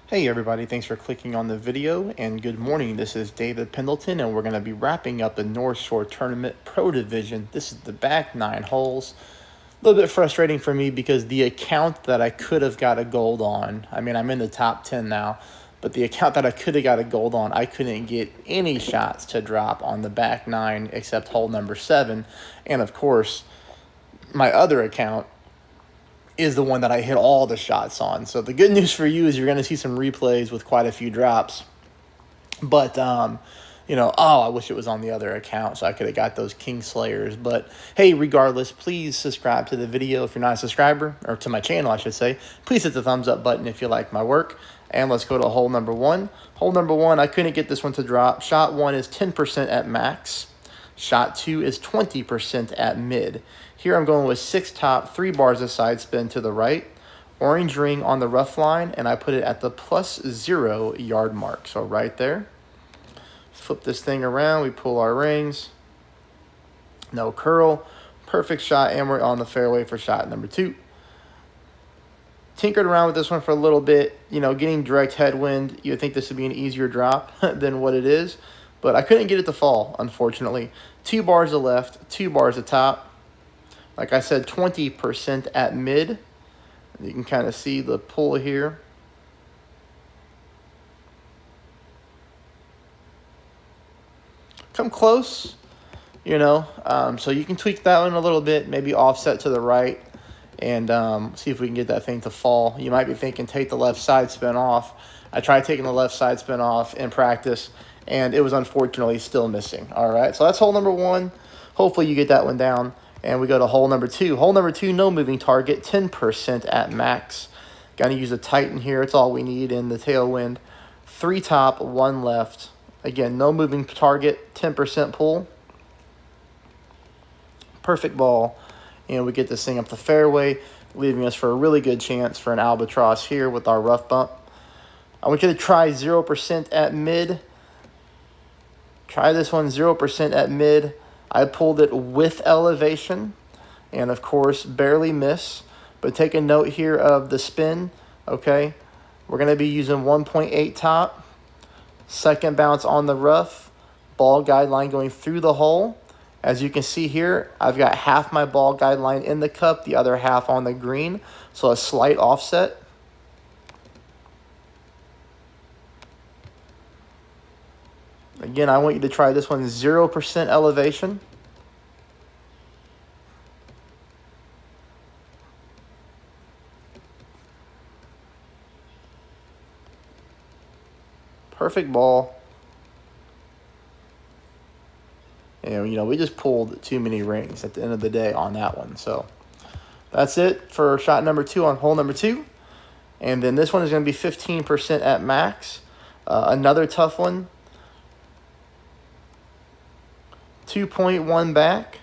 Hey everybody, thanks for clicking on the video, and good morning. This is David Pendleton, and we're going to be wrapping up the NorthShore Tournament Pro Division. This is the back 9 holes. A little bit frustrating for me because the account that I could have got a gold on, I mean, I'm in the top 10 now, but the account that I could have got a gold on, I couldn't get any shots to drop on the back 9 except hole number 7. And of course, my other account is the one that I hit all the shots on. So the good news for you is you're going to see some replays with quite a few drops. But, I wish it was on the other account so I could have got those King Slayers. But, hey, regardless, please subscribe to the video if you're not a subscriber, or to my channel, I should say. Please hit the thumbs up button if you like my work. And let's go to hole number 1. Hole number 1, I couldn't get this one to drop. Shot 1 is 10% at max. Shot 2 is 20% at mid. Here I'm going with 6 top, 3 bars of side spin to the right, orange ring on the rough line, and I put it at the +0 yard mark. So right there. Flip this thing around, we pull our rings. No curl. Perfect shot, and we're on the fairway for shot number 2. Tinkered around with this one for a little bit, getting direct headwind. You would think this would be an easier drop than what it is, but I couldn't get it to fall, unfortunately. 2 bars to left, 2 bars to top. Like I said, 20% at mid. You can kind of see the pull here. Come close, so you can tweak that one a little bit, maybe offset to the right, and see if we can get that thing to fall. You might be thinking, take the left side spin off. I tried taking the left side spin off in practice, and it was unfortunately still missing. All right, so that's hole number 1. Hopefully you get that one down. And we go to hole number 2. Hole number 2, no moving target, 10% at max. Got to use a Titan here. It's all we need in the tailwind. 3 top, 1 left. Again, no moving target, 10% pull. Perfect ball. And we get this thing up the fairway, leaving us for a really good chance for an albatross here with our rough bump. I want you to try 0% at mid. Try this one 0% at mid. I pulled it with elevation and, of course, barely miss. But take a note here of the spin, okay? We're going to be using 1.8 top, second bounce on the rough, ball guideline going through the hole. As you can see here, I've got half my ball guideline in the cup, the other half on the green, so a slight offset. Again, I want you to try this one 0% elevation. Perfect ball. And, we just pulled too many rings at the end of the day on that one. So that's it for shot number 2 on hole number 2. And then this one is going to be 15% at max. Another tough one. 2.1 back,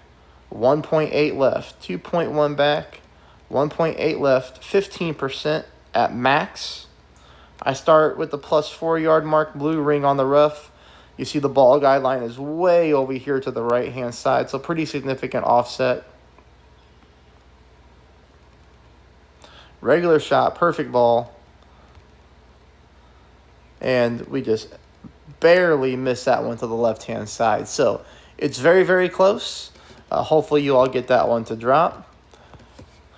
1.8 left. 2.1 back, 1.8 left, 15% at max. I start with the +4 yard mark, blue ring on the rough. You see the ball guideline is way over here to the right-hand side, so pretty significant offset. Regular shot, perfect ball. And we just barely missed that one to the left-hand side. So it's very, very close. Hopefully you all get that one to drop.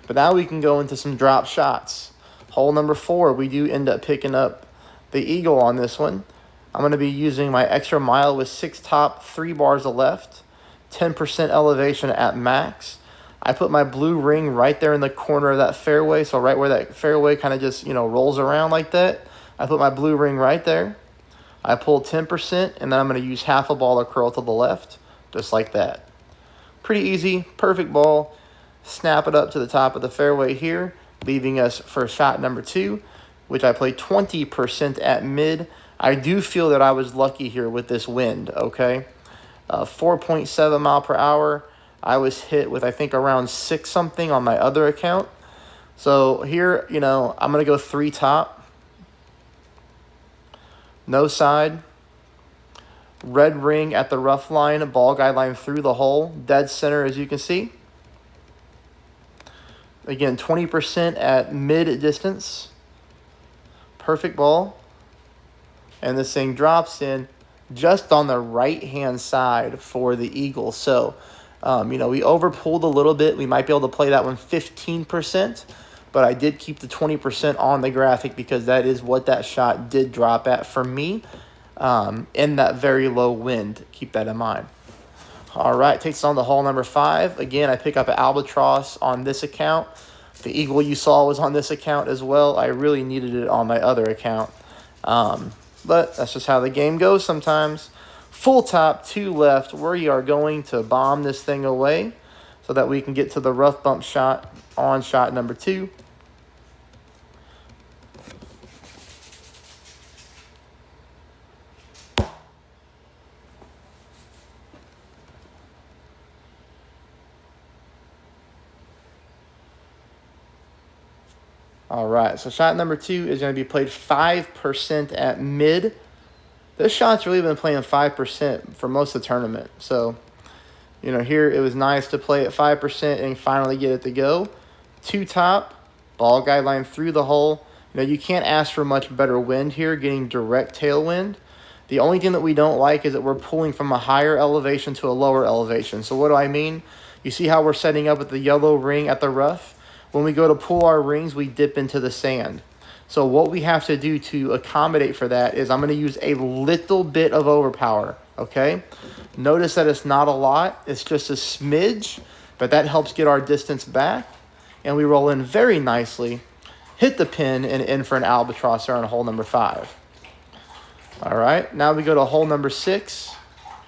But now we can go into some drop shots. Hole number 4, we do end up picking up the eagle on this one. I'm going to be using my extra mile with 6 top, 3 bars of left, 10% elevation at max. I put my blue ring right there in the corner of that fairway, so right where that fairway kind of just, rolls around like that. I put my blue ring right there. I pull 10%, and then I'm going to use half a ball of curl to the left, just like that. Pretty easy, perfect ball. Snap it up to the top of the fairway here, leaving us for shot number 2, which I played 20% at mid. I do feel that I was lucky here with this wind, okay? 4.7 mile per hour. I was hit with, I think, around 6 something on my other account. So here, I'm going to go 3 top. No side. Red ring at the rough line, ball guideline through the hole, dead center as you can see. Again, 20% at mid distance. perfect ball. And this thing drops in just on the right-hand side for the eagle. So, you know, we overpulled a little bit. We might be able to play that one 15%, but I did keep the 20% on the graphic because that is what that shot did drop at for me in that very low wind. Keep that in mind. All right, takes us on to hole number 5. Again, I pick up an albatross on this account. The eagle you saw was on this account as well. I really needed it on my other account. But that's just how the game goes sometimes. Full top, 2 left. We are going to bomb this thing away so that we can get to the rough bump shot on shot number 2. All right, so shot number 2 is going to be played 5% at mid. This shot's really been playing 5% for most of the tournament. So, you know, here it was nice to play at 5% and finally get it to go. 2 top, ball guideline through the hole. You know, you can't ask for much better wind here, getting direct tailwind. The only thing that we don't like is that we're pulling from a higher elevation to a lower elevation. So what do I mean? You see how we're setting up with the yellow ring at the rough? When we go to pull our rings, we dip into the sand. So what we have to do to accommodate for that is I'm going to use a little bit of overpower, okay? Notice that it's not a lot. It's just a smidge, but that helps get our distance back. And we roll in very nicely, hit the pin, and in for an albatross there on hole number 5. All right, now we go to hole number 6.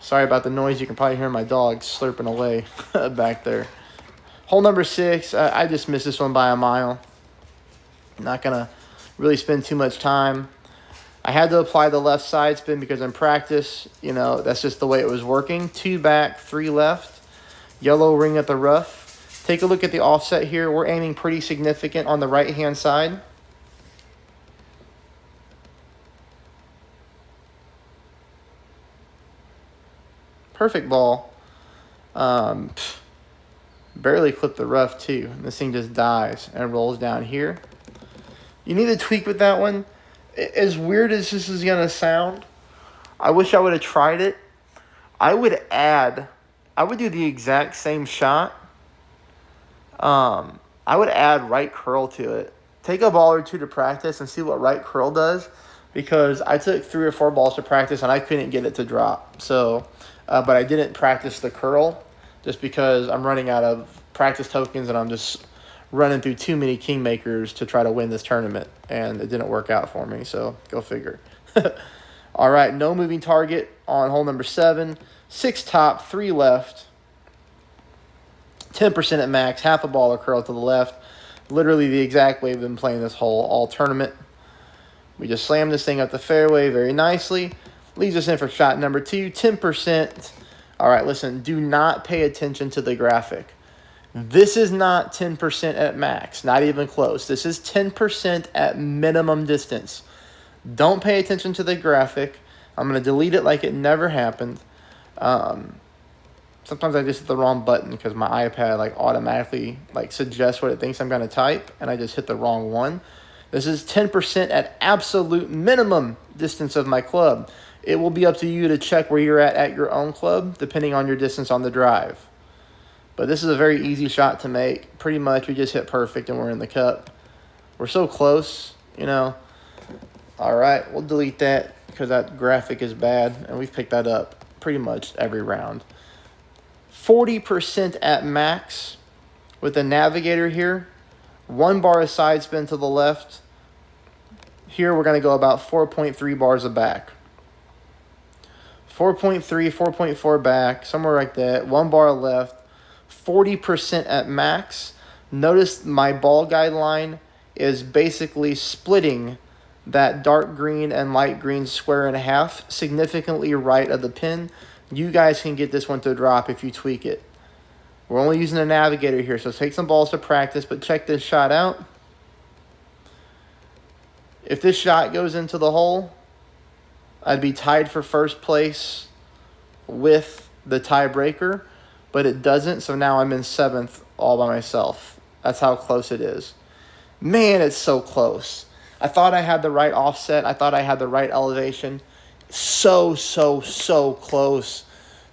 Sorry about the noise. You can probably hear my dog slurping away back there. Hole number 6, I just missed this one by a mile. Not going to really spend too much time. I had to apply the left side spin because in practice, you know, that's just the way it was working. 2 back, 3 left. Yellow ring at the rough. Take a look at the offset here. We're aiming pretty significant on the right-hand side. Perfect ball. Barely clipped the rough too. This thing just dies and rolls down here. You need to tweak with that one. As weird as this is going to sound, I wish I would have tried it. I would do the exact same shot. I would add right curl to it. Take a ball or 2 to practice and see what right curl does, because I took 3 or 4 balls to practice and I couldn't get it to drop. So, but I didn't practice the curl just because I'm running out of practice tokens and I'm just running through too many kingmakers to try to win this tournament, and it didn't work out for me, so go figure. All right, no moving target on hole number 7. 6 top, 3 left. 10% at max, half a ball or curl to the left. Literally the exact way we've been playing this hole all tournament. We just slam this thing up the fairway very nicely. Leaves us in for shot number 2, 10%. All right, listen, do not pay attention to the graphic. This is not 10% at max, not even close. This is 10% at minimum distance. Don't pay attention to the graphic. I'm going to delete it like it never happened. Sometimes I just hit the wrong button because my iPad automatically suggests what it thinks I'm going to type, and I just hit the wrong one. This is 10% at absolute minimum distance of my club. It will be up to you to check where you're at your own club, depending on your distance on the drive. But this is a very easy shot to make. Pretty much we just hit perfect and we're in the cup. We're so close, you know. All right, we'll delete that because that graphic is bad, and we've picked that up pretty much every round. 40% at max with the navigator here. 1 bar of side spin to the left. Here we're going to go about 4.3 bars of back. 4.3, 4.4 back, somewhere like that. 1 bar left. 40% at max. Notice my ball guideline is basically splitting that dark green and light green square in half, significantly right of the pin. You guys can get this one to drop if you tweak it. We're only using a navigator here, so take some balls to practice, but check this shot out. If this shot goes into the hole, I'd be tied for first place with the tiebreaker, but it doesn't, so now I'm in 7th all by myself. That's how close it is. Man, it's so close. I thought I had the right offset. I thought I had the right elevation. So close.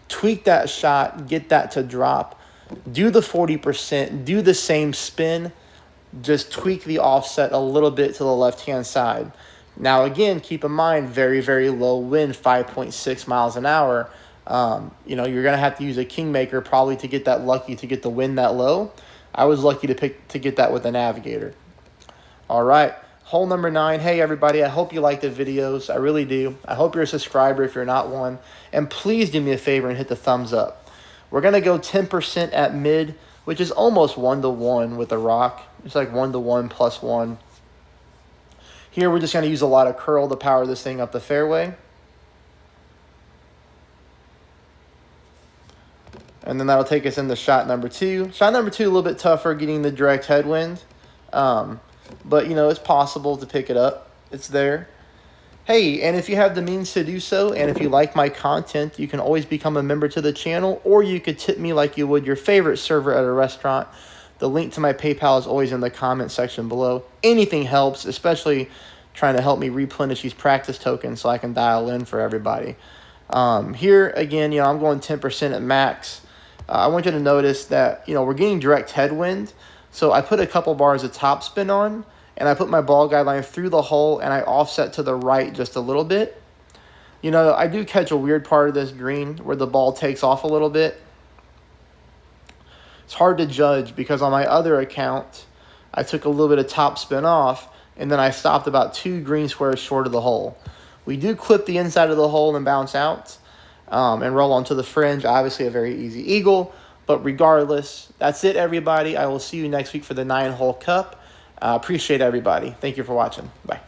Tweak that shot, get that to drop. Do the 40%, do the same spin. Just tweak the offset a little bit to the left-hand side. Now, again, keep in mind, very low wind, 5.6 miles an hour. You're going to have to use a Kingmaker probably to get that lucky, to get the wind that low. I was lucky to get that with a Navigator. All right, hole number 9. Hey, everybody, I hope you like the videos. I really do. I hope you're a subscriber if you're not one. And please do me a favor and hit the thumbs up. We're going to go 10% at mid, which is almost 1-to-1 with the rock. It's like 1-to-1 plus 1. Here, we're just going to use a lot of curl to power this thing up the fairway. And then that'll take us into shot number 2. Shot number 2, a little bit tougher, getting the direct headwind. But, it's possible to pick it up. It's there. Hey, and if you have the means to do so, and if you like my content, you can always become a member to the channel, or you could tip me like you would your favorite server at a restaurant. The link to my PayPal is always in the comment section below. Anything helps, especially trying to help me replenish these practice tokens so I can dial in for everybody. Here, again, I'm going 10% at max. I want you to notice that, we're getting direct headwind. So I put a couple bars of topspin on, and I put my ball guideline through the hole, and I offset to the right just a little bit. I do catch a weird part of this green where the ball takes off a little bit. It's hard to judge because on my other account, I took a little bit of topspin off, and then I stopped about 2 green squares short of the hole. We do clip the inside of the hole and bounce out and roll onto the fringe. Obviously a very easy eagle, but regardless, that's it, everybody. I will see you next week for the 9-hole cup. Appreciate everybody. Thank you for watching. Bye.